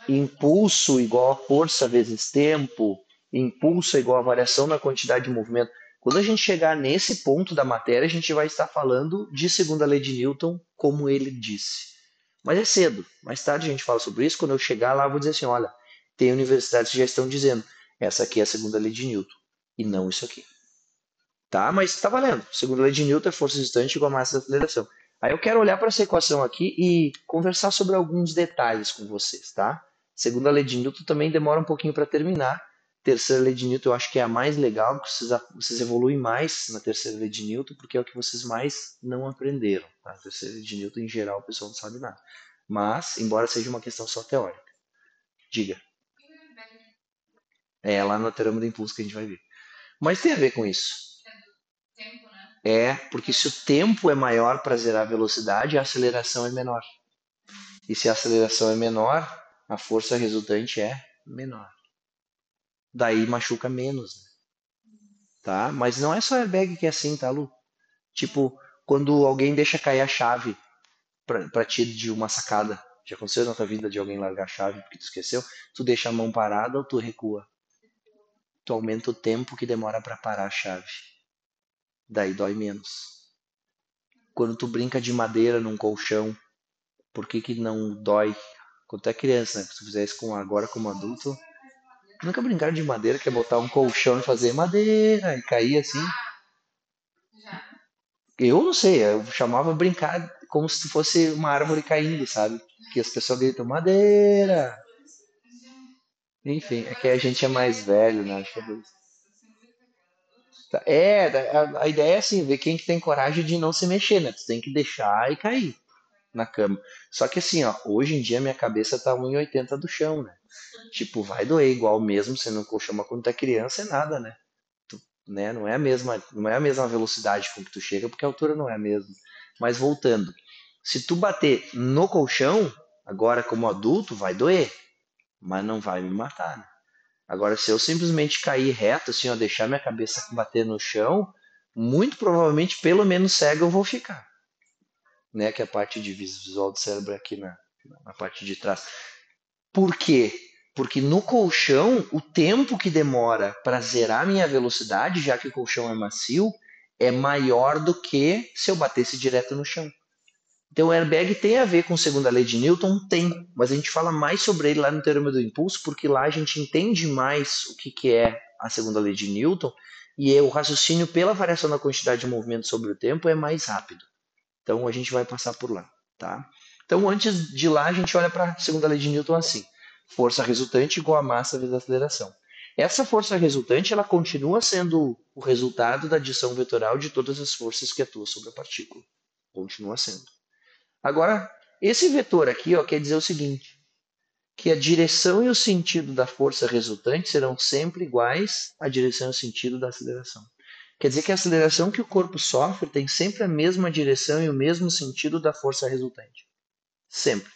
impulso igual a força vezes tempo, impulso é igual a variação na quantidade de movimento. Quando a gente chegar nesse ponto da matéria, a gente vai estar falando de segunda lei de Newton, como ele disse. Mas é cedo. Mais tarde a gente fala sobre isso. Quando eu chegar lá, eu vou dizer assim, olha, tem universidades que já estão dizendo, essa aqui é a segunda lei de Newton, e não isso aqui. Tá? Mas está valendo. Segunda lei de Newton é força resultante igual a massa da aceleração. Aí eu quero olhar para essa equação aqui e conversar sobre alguns detalhes com vocês, tá? Segunda lei de Newton também demora um pouquinho para terminar. Terceira lei de Newton eu acho que é a mais legal, porque vocês evoluem mais na terceira lei de Newton, porque é o que vocês mais não aprenderam. Tá? A terceira lei de Newton, em geral, o pessoal não sabe nada. Mas, embora seja uma questão só teórica. Diga. É lá no teorema do impulso que a gente vai ver. Mas tem a ver com isso. É, porque se o tempo é maior para zerar a velocidade, a aceleração é menor. E se a aceleração é menor, a força resultante é menor. Daí machuca menos. Né? tá? Mas não é só airbag que é assim, tá, Lu? Tipo, quando alguém deixa cair a chave pra ti de uma sacada. Já aconteceu na tua vida de alguém largar a chave porque tu esqueceu? Tu deixa a mão parada ou tu recua? Tu aumenta o tempo que demora pra parar a chave. Daí dói menos. Quando tu brinca de madeira num colchão, por que que não dói? Quando tu é criança, né? Se tu fizer isso agora como adulto, nunca brincaram de madeira, que é botar um colchão e fazer madeira e cair assim. Eu não sei, eu chamava brincar como se fosse uma árvore caindo, sabe? Que as pessoas gritam madeira. Enfim, é que a gente é mais velho, né? Acho que é por isso. A ideia é assim, ver quem que tem coragem de não se mexer, né? Tu tem que deixar e cair na cama. Só que assim, ó, hoje em dia minha cabeça tá 1,80 do chão, né? Tipo, vai doer igual mesmo sendo um colchão, mas quando tu é criança é nada, né? Né? Não é a mesma velocidade com que tu chega, porque a altura não é a mesma. Mas voltando, se tu bater no colchão, agora como adulto, vai doer, mas não vai me matar, né? Agora, se eu simplesmente cair reto, assim, ó, deixar minha cabeça bater no chão, muito provavelmente, pelo menos cego eu vou ficar, né? Que é a parte de visual do cérebro aqui na parte de trás. Por quê? Porque no colchão, o tempo que demora para zerar minha velocidade, já que o colchão é macio, é maior do que se eu batesse direto no chão. Então, o airbag tem a ver com a segunda lei de Newton? Tem, mas a gente fala mais sobre ele lá no Teorema do Impulso, porque lá a gente entende mais o que, que é a segunda lei de Newton e o raciocínio pela variação da quantidade de movimento sobre o tempo é mais rápido. Então, a gente vai passar por lá, tá? Então, antes de lá, a gente olha para a segunda lei de Newton assim: força resultante igual a massa vezes a aceleração. Essa força resultante, ela continua sendo o resultado da adição vetoral de todas as forças que atuam sobre a partícula. Continua sendo. Agora, esse vetor aqui, ó, quer dizer o seguinte, que a direção e o sentido da força resultante serão sempre iguais à direção e o sentido da aceleração. Quer dizer que a aceleração que o corpo sofre tem sempre a mesma direção e o mesmo sentido da força resultante. Sempre.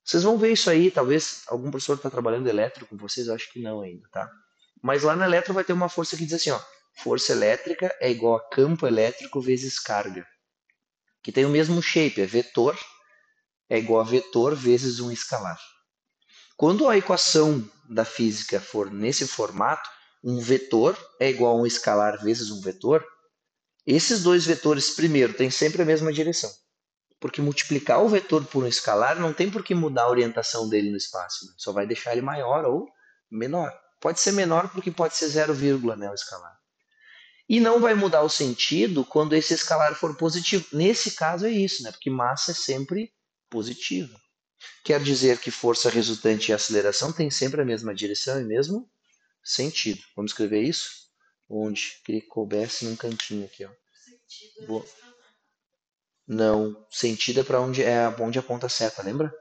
Vocês vão ver isso aí, talvez algum professor está trabalhando elétrico com vocês, eu acho que não ainda, tá? Mas lá na eletro vai ter uma força que diz assim, ó, força elétrica é igual a campo elétrico vezes carga, que tem o mesmo shape, é vetor, é igual a vetor vezes um escalar. Quando a equação da física for nesse formato, um vetor é igual a um escalar vezes um vetor, esses dois vetores, primeiro, têm sempre a mesma direção. Porque multiplicar o vetor por um escalar não tem por que mudar a orientação dele no espaço. Né? Só vai deixar ele maior ou menor. Pode ser menor porque pode ser 0, né, o escalar. E não vai mudar o sentido quando esse escalar for positivo. Nesse caso é isso, né? Porque massa é sempre positiva. Quer dizer que força resultante e aceleração têm sempre a mesma direção e mesmo sentido. Vamos escrever isso? Onde? Queria que coubesse num cantinho aqui, ó. Vou- Não, sentido é para onde aponta a seta, lembra?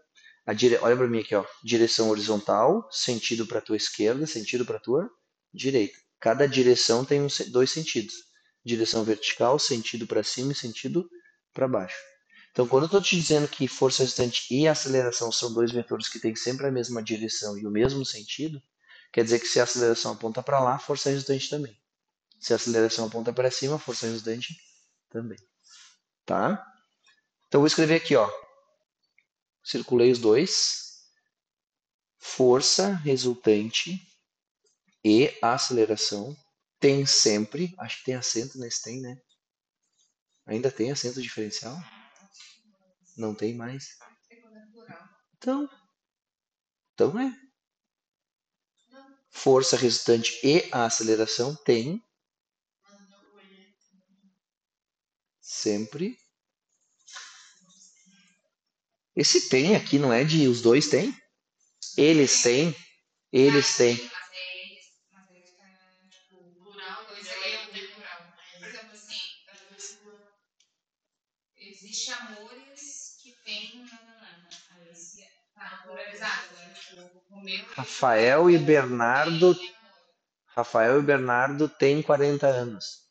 Olha para mim aqui, ó. Direção horizontal, sentido para tua esquerda, sentido para tua direita. Cada direção tem dois sentidos. Direção vertical, sentido para cima e sentido para baixo. Então, quando eu estou te dizendo que força resultante e aceleração são dois vetores que têm sempre a mesma direção e o mesmo sentido, quer dizer que se a aceleração aponta para lá, a força resultante também. Se a aceleração aponta para cima, a força resultante também. Tá? Então, eu vou escrever aqui, ó. Circulei os dois. Força resultante e aceleração tem sempre, acho que tem acento nesse tem, né? Ainda tem acento diferencial? Não tem mais. Então, então é. Força resultante e a aceleração tem sempre. Esse tem aqui não é de os dois tem? Eles têm, eles têm. Rafael e Bernardo, Rafael e Bernardo têm 40 anos.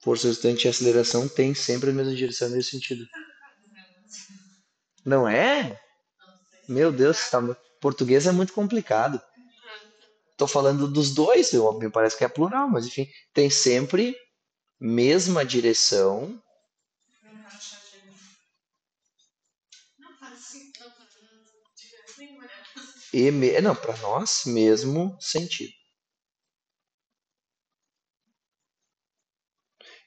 Força resultante e aceleração têm sempre a mesma direção nesse sentido. Não é? Meu Deus, português é muito complicado. Tô falando dos dois, me parece que é plural, mas enfim, tem sempre mesma direção não, para nós, mesmo sentido.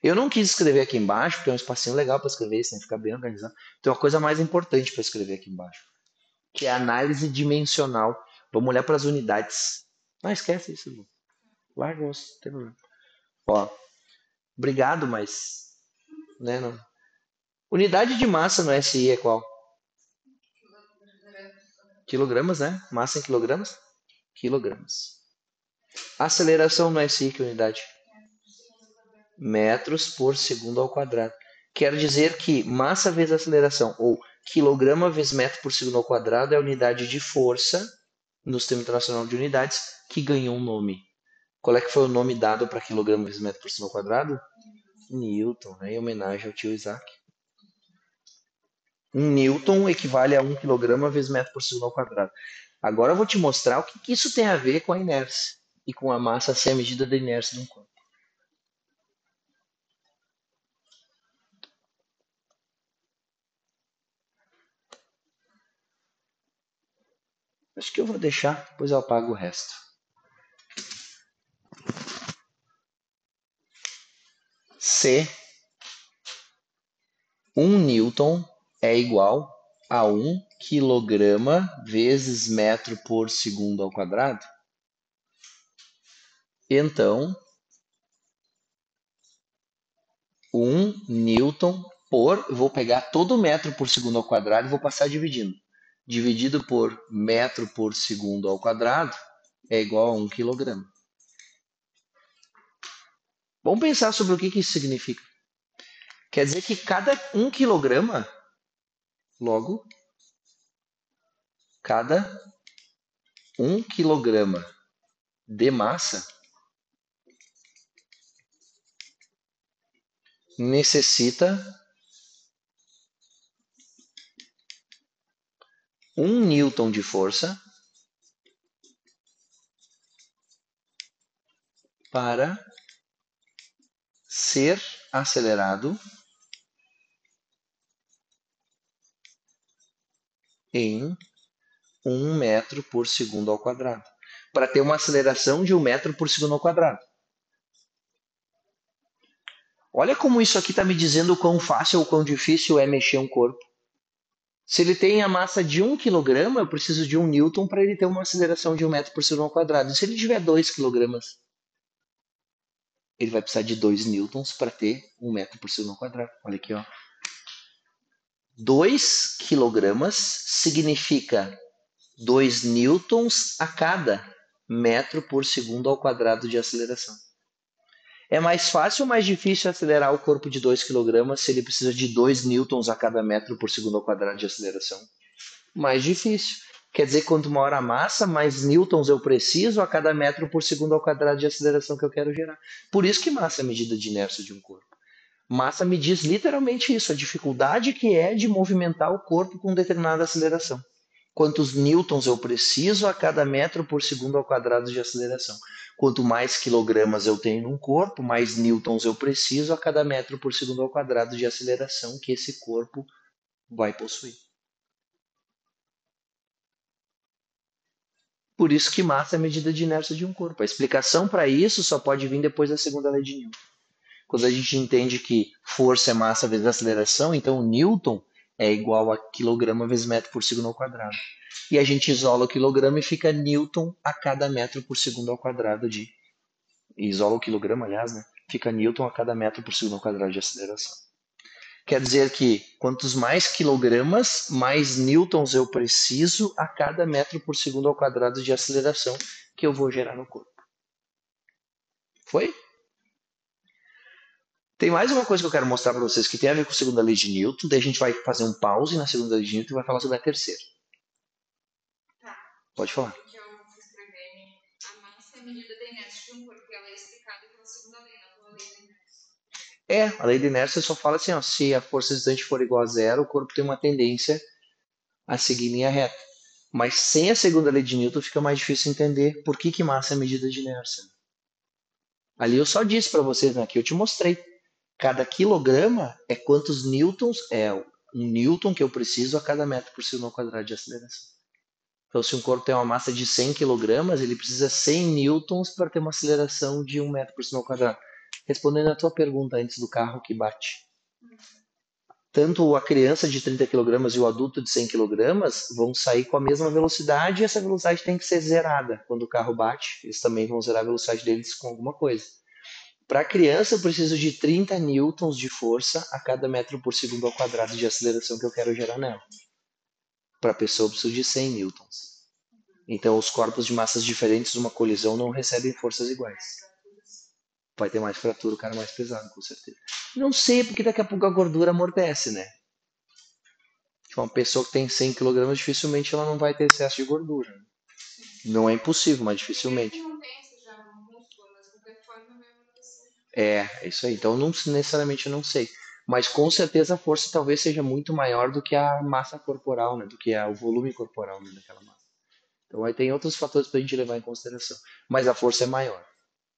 Eu não quis escrever aqui embaixo, porque é um espacinho legal para escrever, sem ficar bem organizado. Tem uma coisa mais importante para escrever aqui embaixo, que é a análise dimensional. Vamos olhar para as unidades. Não esquece isso, Lu. Larga o osso, não tem problema. Ó, obrigado, mas né, não. Unidade de massa no SI é qual? Quilogramas, né? Massa em quilogramas? Quilogramas. Aceleração no SI, que unidade? Metros por segundo ao quadrado. Quer dizer que massa vezes aceleração, ou quilograma vezes metro por segundo ao quadrado, é a unidade de força no Sistema Internacional de Unidades que ganhou um nome. Qual é que foi o nome dado para quilograma vezes metro por segundo ao quadrado? Newton, né? Em homenagem ao tio Isaac. Um Newton equivale a 1 quilograma vezes metro por segundo ao quadrado. Agora eu vou te mostrar o que isso tem a ver com a inércia e com a massa ser a medida da inércia de um corpo. Acho que eu vou deixar, depois eu apago o resto. Se 1 Newton é igual a 1 quilograma vezes metro por segundo ao quadrado, então 1 Newton vou pegar todo metro por segundo ao quadrado e vou passar dividindo. Dividido por metro por segundo ao quadrado é igual a 1 quilograma. Vamos pensar sobre o que isso significa. Quer dizer que cada 1 quilograma, logo, cada 1 quilograma de massa necessita 1 newton de força para ser acelerado em 1 metro por segundo ao quadrado. Para ter uma aceleração de 1 metro por segundo ao quadrado. Olha como isso aqui está me dizendo o quão fácil ou quão difícil é mexer um corpo. Se ele tem a massa de 1 kg, eu preciso de 1 newton para ele ter uma aceleração de 1 metro por segundo ao quadrado. E se ele tiver 2 kg, ele vai precisar de 2 newtons para ter 1 metro por segundo ao quadrado. Olha aqui, ó. 2 kg significa 2 newtons a cada metro por segundo ao quadrado de aceleração. É mais fácil ou mais difícil acelerar o corpo de 2 kg se ele precisa de 2 newtons a cada metro por segundo ao quadrado de aceleração? Mais difícil. Quer dizer que quanto maior a massa, mais newtons eu preciso a cada metro por segundo ao quadrado de aceleração que eu quero gerar. Por isso que massa é a medida de inércia de um corpo. Massa me diz literalmente isso, a dificuldade que é de movimentar o corpo com determinada aceleração. Quantos newtons eu preciso a cada metro por segundo ao quadrado de aceleração. Quanto mais quilogramas eu tenho num corpo, mais newtons eu preciso a cada metro por segundo ao quadrado de aceleração que esse corpo vai possuir. Por isso que massa é a medida de inércia de um corpo. A explicação para isso só pode vir depois da segunda lei de Newton. Quando a gente entende que força é massa vezes aceleração, então o Newton é igual a quilograma vezes metro por segundo ao quadrado. E a gente isola o quilograma e fica Newton a cada metro por segundo ao quadrado de... Isola o quilograma, aliás, né? Fica Newton a cada metro por segundo ao quadrado de aceleração. Quer dizer que quantos mais quilogramas, mais newtons eu preciso a cada metro por segundo ao quadrado de aceleração que eu vou gerar no corpo. Foi? Tem mais uma coisa que eu quero mostrar para vocês que tem a ver com a segunda lei de Newton. Daí a gente vai fazer um pause na segunda lei de Newton e vai falar sobre a terceira. Tá. Pode falar. Que eu vou escrever a massa é a medida da inércia de um corpo. Ela é explicada pela segunda lei, não pela lei da inércia. A lei da inércia só fala assim, ó, se a força resultante for igual a zero, o corpo tem uma tendência a seguir linha reta. Mas sem a segunda lei de Newton fica mais difícil entender por que massa é medida de inércia. Ali eu só disse para vocês, né, que eu te mostrei. Cada quilograma é quantos newtons, é um newton que eu preciso a cada metro por segundo ao quadrado de aceleração. Então, se um corpo tem uma massa de 100 quilogramas, ele precisa 100 newtons para ter uma aceleração de 1 metro por segundo ao quadrado. Respondendo a tua pergunta antes do carro que bate. Tanto a criança de 30 quilogramas e o adulto de 100 quilogramas vão sair com a mesma velocidade e essa velocidade tem que ser zerada. Quando o carro bate, eles também vão zerar a velocidade deles com alguma coisa. Para a criança, eu preciso de 30 newtons de força a cada metro por segundo ao quadrado de aceleração que eu quero gerar nela. Para a pessoa, eu preciso de 100 newtons. Então, os corpos de massas diferentes numa colisão não recebem forças iguais. Vai ter mais fratura, o cara mais pesado, com certeza. Não sei, porque daqui a pouco a gordura amortece, né? Uma pessoa que tem 100 quilogramas, dificilmente ela não vai ter excesso de gordura. Não é impossível, mas dificilmente. É isso aí. Então, não necessariamente eu não sei. Mas com certeza a força talvez seja muito maior do que a massa corporal, né? Do que o volume corporal, né, daquela massa. Então aí tem outros fatores para a gente levar em consideração. Mas a força é maior.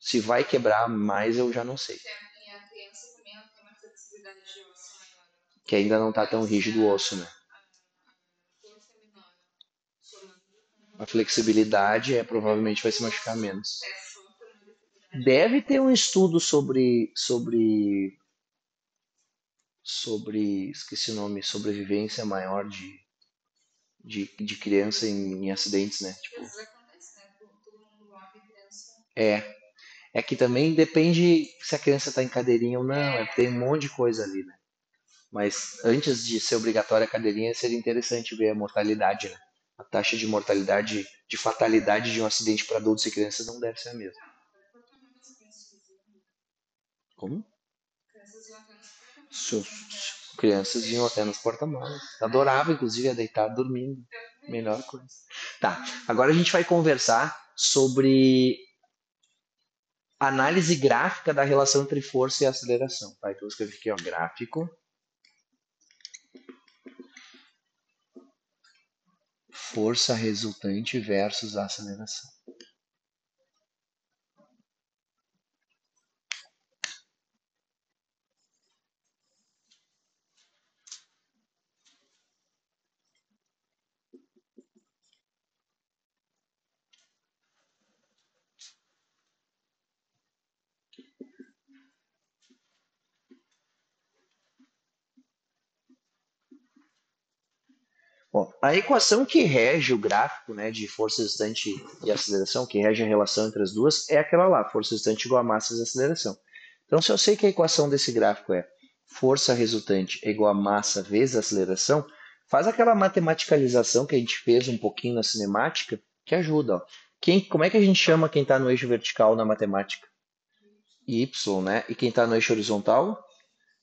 Se vai quebrar mais, eu já não sei. Que ainda não está tão rígido o osso, né? A flexibilidade provavelmente vai se machucar menos. Deve ter um estudo sobre esqueci o nome, sobrevivência maior de criança em acidentes, né? Tipo, é, é que também depende se a criança está em cadeirinha ou não, tem um monte de coisa ali, né? Mas antes de ser obrigatória a cadeirinha, seria interessante ver a mortalidade, né? A taxa de mortalidade, de fatalidade de um acidente para adultos e crianças não deve ser a mesma. Como? Crianças iam até nos porta-malas. Adorava, inclusive, a deitar dormindo. Melhor coisa. Tá, agora a gente vai conversar sobre análise gráfica da relação entre força e aceleração. Tá? Então eu escrevi aqui, ó, gráfico. Força resultante versus aceleração. Bom, a equação que rege o gráfico, né, de força resultante e aceleração, que rege a relação entre as duas, é aquela lá, força resultante igual a massa vezes aceleração. Então, se eu sei que a equação desse gráfico é força resultante igual a massa vezes aceleração, faz aquela matematicalização que a gente fez um pouquinho na cinemática, que ajuda. Ó. Como é que a gente chama quem está no eixo vertical na matemática? Y, né? E quem está no eixo horizontal?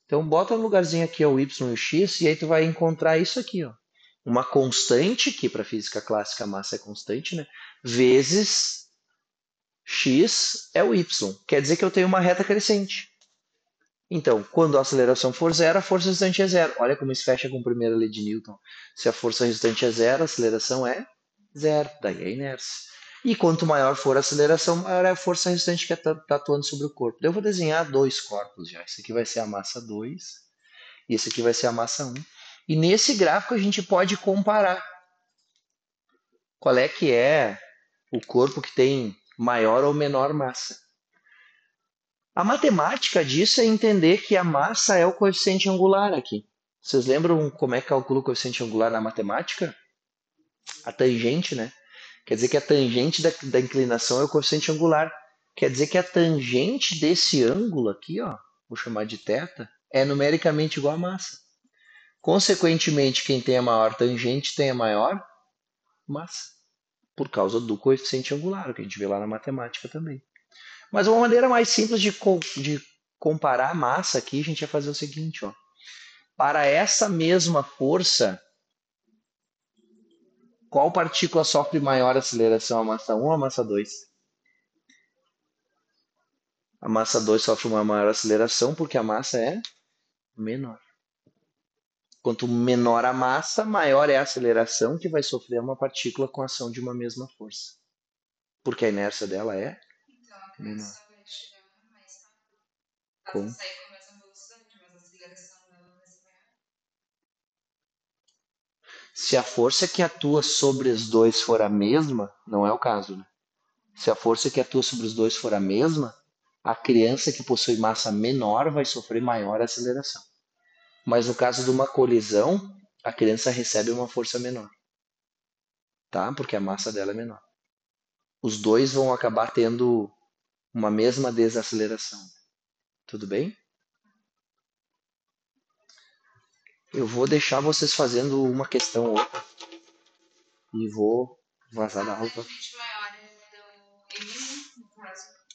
Então, bota no lugarzinho aqui ó, o Y e o X, e aí tu vai encontrar isso aqui, ó. Uma constante, que para física clássica a massa é constante, né? Vezes x é o y. Quer dizer que eu tenho uma reta crescente. Então, quando a aceleração for zero, a força resultante é zero. Olha como isso fecha com a primeira lei de Newton. Se a força resultante é zero, a aceleração é zero. Daí é a inércia. E quanto maior for a aceleração, maior é a força resultante que está atuando sobre o corpo. Eu vou desenhar dois corpos já. Esse aqui vai ser a massa 2 e esse aqui vai ser a massa 1. E nesse gráfico a gente pode comparar qual é que é o corpo que tem maior ou menor massa. A matemática disso é entender que a massa é o coeficiente angular aqui. Vocês lembram como é que calcula o coeficiente angular na matemática? A tangente, né? Quer dizer que a tangente da inclinação é o coeficiente angular. Quer dizer que a tangente desse ângulo aqui, ó, vou chamar de θ, é numericamente igual à massa. Consequentemente, quem tem a maior tangente tem a maior massa, por causa do coeficiente angular, que a gente vê lá na matemática também. Mas uma maneira mais simples de comparar a massa aqui, a gente vai fazer o seguinte, ó. Para essa mesma força, qual partícula sofre maior aceleração, a massa 1 ou a massa 2? A massa 2 sofre uma maior aceleração porque a massa é menor. Quanto menor a massa, maior é a aceleração que vai sofrer uma partícula com a ação de uma mesma força. Porque a inércia dela é menor. Com... Se a força que atua sobre os dois for a mesma, não é o caso, né? Se a força que atua sobre os dois for a mesma, a criança que possui massa menor vai sofrer maior aceleração. Mas no caso de uma colisão, a criança recebe uma força menor, tá? Porque a massa dela é menor. Os dois vão acabar tendo uma mesma desaceleração. Tudo bem? Eu vou deixar vocês fazendo uma questão ou outra e vou vazar da aula.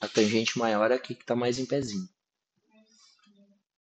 A tangente maior é aqui que está mais em pezinho.